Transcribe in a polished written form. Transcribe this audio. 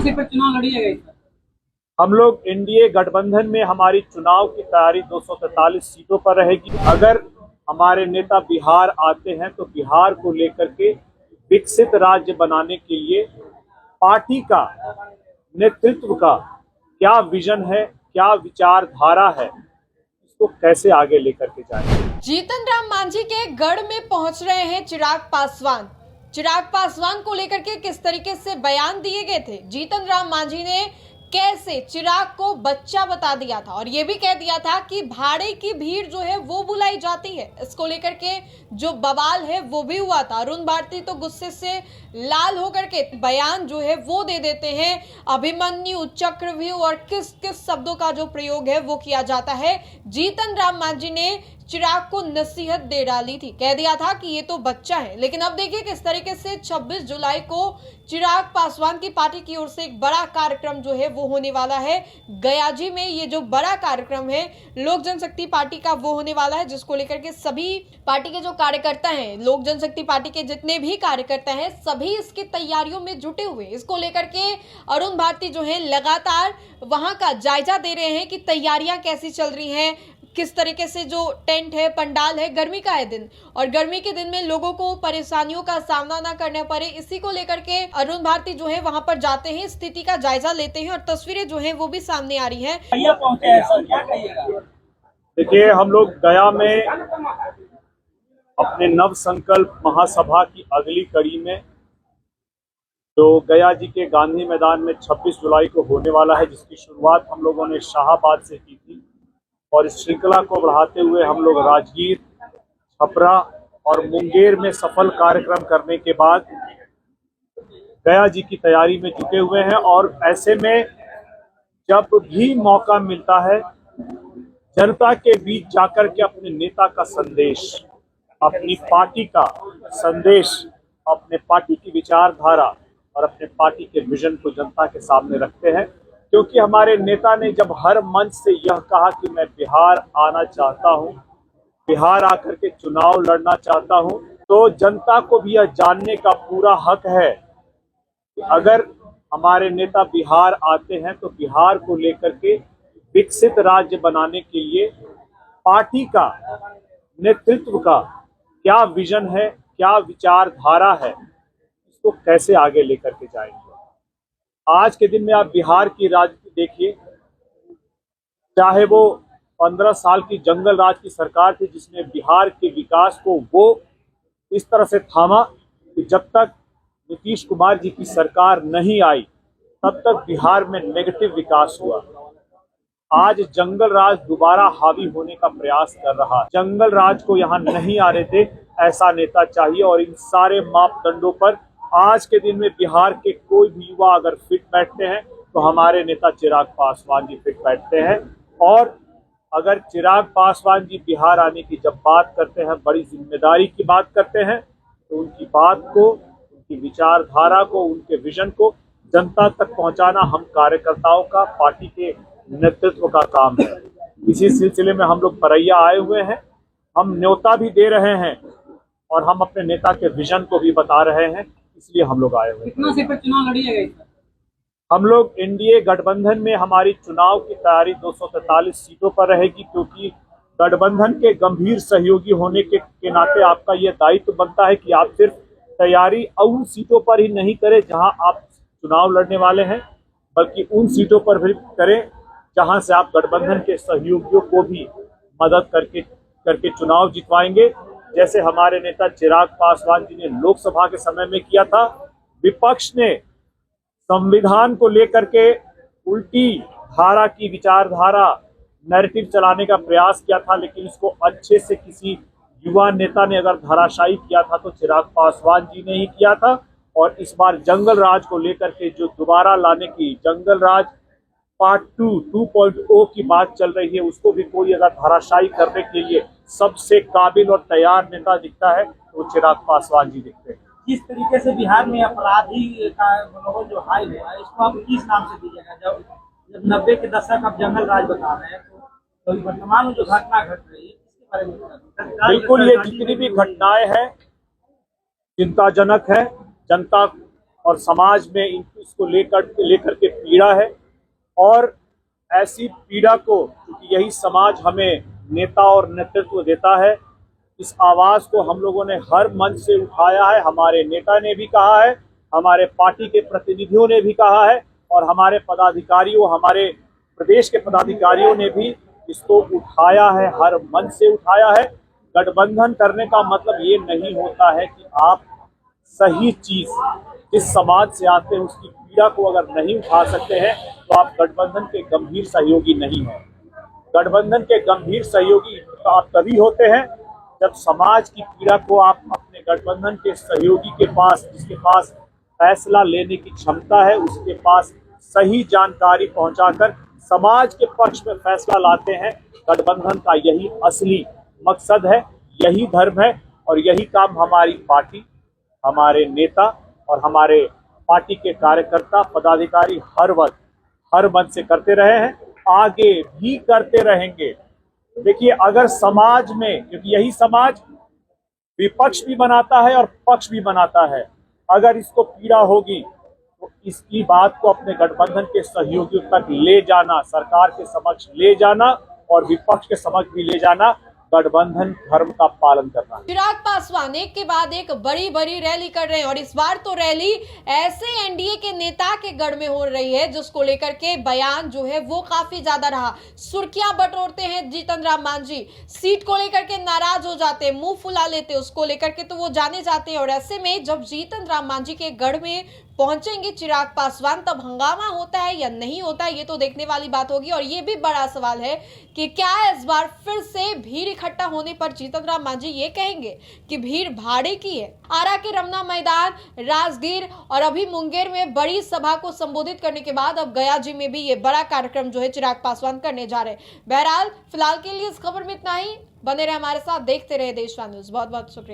Seat पर चुनाव लड़िएगा इस बार? हम लोग एनडीए गठबंधन में हमारी चुनाव की तैयारी 243 सीटों पर रहेगी। अगर हमारे नेता बिहार आते हैं तो बिहार को लेकर के विकसित राज्य बनाने के लिए पार्टी का नेतृत्व का क्या विजन है, क्या विचारधारा है, इसको कैसे आगे लेकर के जाएंगे। जीतन राम मांझी के गढ़ में पहुंच रहे हैं चिराग पासवान। चिराग पासवान को लेकर के किस तरीके से बयान दिए गए थे, जीतन राम मांझी ने कैसे चिराग को बच्चा बता दिया था और ये भी कह दिया था कि भाड़े की भीड़ जो है वो बुलाई जाती है। इसको लेकर के जो बवाल है वो भी हुआ था। अरुण भारती तो गुस्से से लाल होकर के बयान जो है वो दे देते हैं, अभिमन्यु, चक्रव्यूह और किस किस शब्दों का जो प्रयोग है वो किया जाता है। जीतन राम मांझी ने चिराग को नसीहत दे डाली थी, कह दिया था कि ये तो बच्चा है। लेकिन अब देखिए किस तरीके से 26 जुलाई को चिराग पासवान की पार्टी की ओर से एक बड़ा कार्यक्रम जो है वो होने वाला है गयाजी में। ये जो बड़ा कार्यक्रम है लोक जनशक्ति पार्टी का वो होने वाला है, जिसको लेकर के सभी पार्टी के जो कार्यकर्ता हैं, लोक जनशक्ति पार्टी के जितने भी कार्यकर्ता हैं, सभी इसकी तैयारियों में जुटे हुए। इसको लेकर के अरुण भारती जो है लगातार वहां का जायजा दे रहे हैं कि तैयारियां कैसी चल रही हैं, किस तरीके से जो टेंट है, पंडाल है, गर्मी का है दिन और गर्मी के दिन में लोगों को परेशानियों का सामना ना करना पड़े, इसी को लेकर के अरुण भारती जो है वहां पर जाते हैं, स्थिति का जायजा लेते हैं और तस्वीरें जो है वो भी सामने आ रही है। देखिए, हम लोग गया में अपने नव संकल्प महासभा की अगली कड़ी में जो गया जी के गांधी मैदान में 26 जुलाई को होने वाला है, जिसकी शुरुआत हम लोगों ने शाहाबाद से की थी और इस श्रृंखला को बढ़ाते हुए हम लोग राजगीर, छपरा और मुंगेर में सफल कार्यक्रम करने के बाद गया जी की तैयारी में जुटे हुए हैं। और ऐसे में जब भी मौका मिलता है जनता के बीच जाकर के अपने नेता का संदेश, अपनी पार्टी का संदेश, अपने पार्टी की विचारधारा और अपने पार्टी के विजन को जनता के सामने रखते हैं। क्योंकि हमारे नेता ने जब हर मंच से यह कहा कि मैं बिहार आना चाहता हूं, बिहार आकर के चुनाव लड़ना चाहता हूं, तो जनता को भी यह जानने का पूरा हक है कि अगर हमारे नेता बिहार आते हैं तो बिहार को लेकर के विकसित राज्य बनाने के लिए पार्टी का नेतृत्व का क्या विजन है, क्या विचारधारा है, इसको कैसे आगे लेकर के जाएंगे। आज के दिन में आप बिहार की राजनीति देखिए, चाहे वो 15 साल की जंगल राज की सरकार थी जिसने बिहार के विकास को वो इस तरह से थामा कि जब तक नीतीश कुमार जी की सरकार नहीं आई तब तक बिहार में नेगेटिव विकास हुआ। आज जंगल राज दोबारा हावी होने का प्रयास कर रहा है। जंगल राज को यहाँ नहीं आने दे, ऐसा नेता चाहिए। और इन सारे मापदंडों पर आज के दिन में बिहार के कोई भी युवा अगर फिट बैठते हैं तो हमारे नेता चिराग पासवान जी फिट बैठते हैं। और अगर चिराग पासवान जी बिहार आने की जब बात करते हैं, बड़ी जिम्मेदारी की बात करते हैं, तो उनकी बात को, उनकी विचारधारा को, उनके विजन को जनता तक पहुंचाना हम कार्यकर्ताओं का, पार्टी के नेतृत्व का काम है। इसी सिलसिले में हम लोग परैया आए हुए हैं, हम न्योता भी दे रहे हैं और हम अपने नेता के विजन को भी बता रहे हैं, इसलिए हम लोग आए हुए हैं। कितना सीट पर चुनाव लड़िएगा इस बार? हम लोग एनडीए गठबंधन में हमारी चुनाव की तैयारी 243 सीटों पर रहेगी, क्योंकि गठबंधन के गंभीर सहयोगी होने के नाते आपका यह दायित्व बनता है कि आप सिर्फ तैयारी उन सीटों पर ही नहीं करें जहां आप चुनाव लड़ने वाले हैं, बल्कि उन सीटों पर भी करें जहां से आप गठबंधन के सहयोगियों को भी मदद करके चुनाव जितवाएंगे। जैसे हमारे नेता चिराग पासवान जी ने लोकसभा के समय में किया था। विपक्ष ने संविधान को लेकर के उल्टी धारा की विचारधारा, नैरेटिव चलाने का प्रयास किया था, लेकिन इसको अच्छे से किसी युवा नेता ने अगर धराशायी किया था तो चिराग पासवान जी ने ही किया था। और इस बार जंगल राज को लेकर के जो दोबारा लाने की, जंगल राज पार्ट 2.0 की बात चल रही है, उसको भी कोई अगर धराशायी करने के लिए सबसे काबिल और तैयार नेता दिखता है तो चिराग पासवान जी दिखते हैं। जिस तरीके से बिहार में अपराधी का मनोबल जो हाई हुआ है, इसको आप किस नाम से दीजिएगा? जब 90 के दशक आप जंगल राज बता रहे हैं, तो वर्तमान में जो घटना घट रही है इसके बारे में बिल्कुल, ये जितनी भी घटनाएं हैं चिंताजनक है। जनता और समाज में इसको लेकर के पीड़ा है। और ऐसी पीड़ा को, क्योंकि यही समाज हमें नेता और नेतृत्व देता है, इस आवाज को हम लोगों ने हर मंच से उठाया है। हमारे नेता ने भी कहा है, हमारे पार्टी के प्रतिनिधियों ने भी कहा है, और हमारे पदाधिकारियों, हमारे प्रदेश के पदाधिकारियों ने भी इसको उठाया है, हर मंच से उठाया है। गठबंधन करने का मतलब ये नहीं होता है कि आप सही चीज जिस समाज से आते हैं उसकी पीड़ा को अगर नहीं उठा सकते हैं तो आप गठबंधन के गंभीर सहयोगी नहीं हैं। गठबंधन के गंभीर सहयोगी तो आप तभी होते हैं जब समाज की पीड़ा को आप अपने गठबंधन के सहयोगी के पास, जिसके पास फैसला लेने की क्षमता है, उसके पास सही जानकारी पहुंचाकर समाज के पक्ष में फैसला लाते हैं। गठबंधन का यही असली मकसद है, यही धर्म है, और यही काम हमारी पार्टी, हमारे नेता और हमारे पार्टी के कार्यकर्ता पदाधिकारी हर वक्त हर मंच से करते रहे हैं, आगे भी करते रहेंगे। देखिए, अगर समाज में, क्योंकि यही समाज विपक्ष भी बनाता है और पक्ष भी बनाता है, अगर इसको पीड़ा होगी तो इसकी बात को अपने गठबंधन के सहयोगियों तक ले जाना, सरकार के समक्ष ले जाना और विपक्ष के समक्ष भी ले जाना, गठबंधन धर्म का पालन करना। चिराग पासवान एक के बाद एक बड़ी रैली कर रहे हैं, और इस बार तो रैली ऐसे एनडीए के नेता के गढ़ में हो रही है जिसको लेकर के बयान जो है वो काफी ज्यादा रहा। सुर्खियां बटोरते हैं जीतन राम मांझी, सीट को लेकर के नाराज हो जाते हैं, मुंह फुला लेते हैं, उसको लेकर के तो वो जाने जाते हैं। और ऐसे में जब जीतन राम मांझी के गढ़ में पहुंचेंगे चिराग पासवान, तब हंगामा होता है या नहीं होता है, ये तो देखने वाली बात होगी। और ये भी बड़ा सवाल है कि क्या इस बार फिर से भीड़ इकट्ठा होने पर जीतन राम मांझी ये कहेंगे कि भीड़ भाड़े की है। आरा के रमना मैदान, राजगीर और अभी मुंगेर में बड़ी सभा को संबोधित करने के बाद अब गया जी में भी ये बड़ा कार्यक्रम जो है चिराग पासवान करने जा रहे हैं। बहरहाल फिलहाल के लिए इस खबर में इतना ही। बने रहे हमारे साथ, देखते रहे देशवान न्यूज। बहुत बहुत शुक्रिया।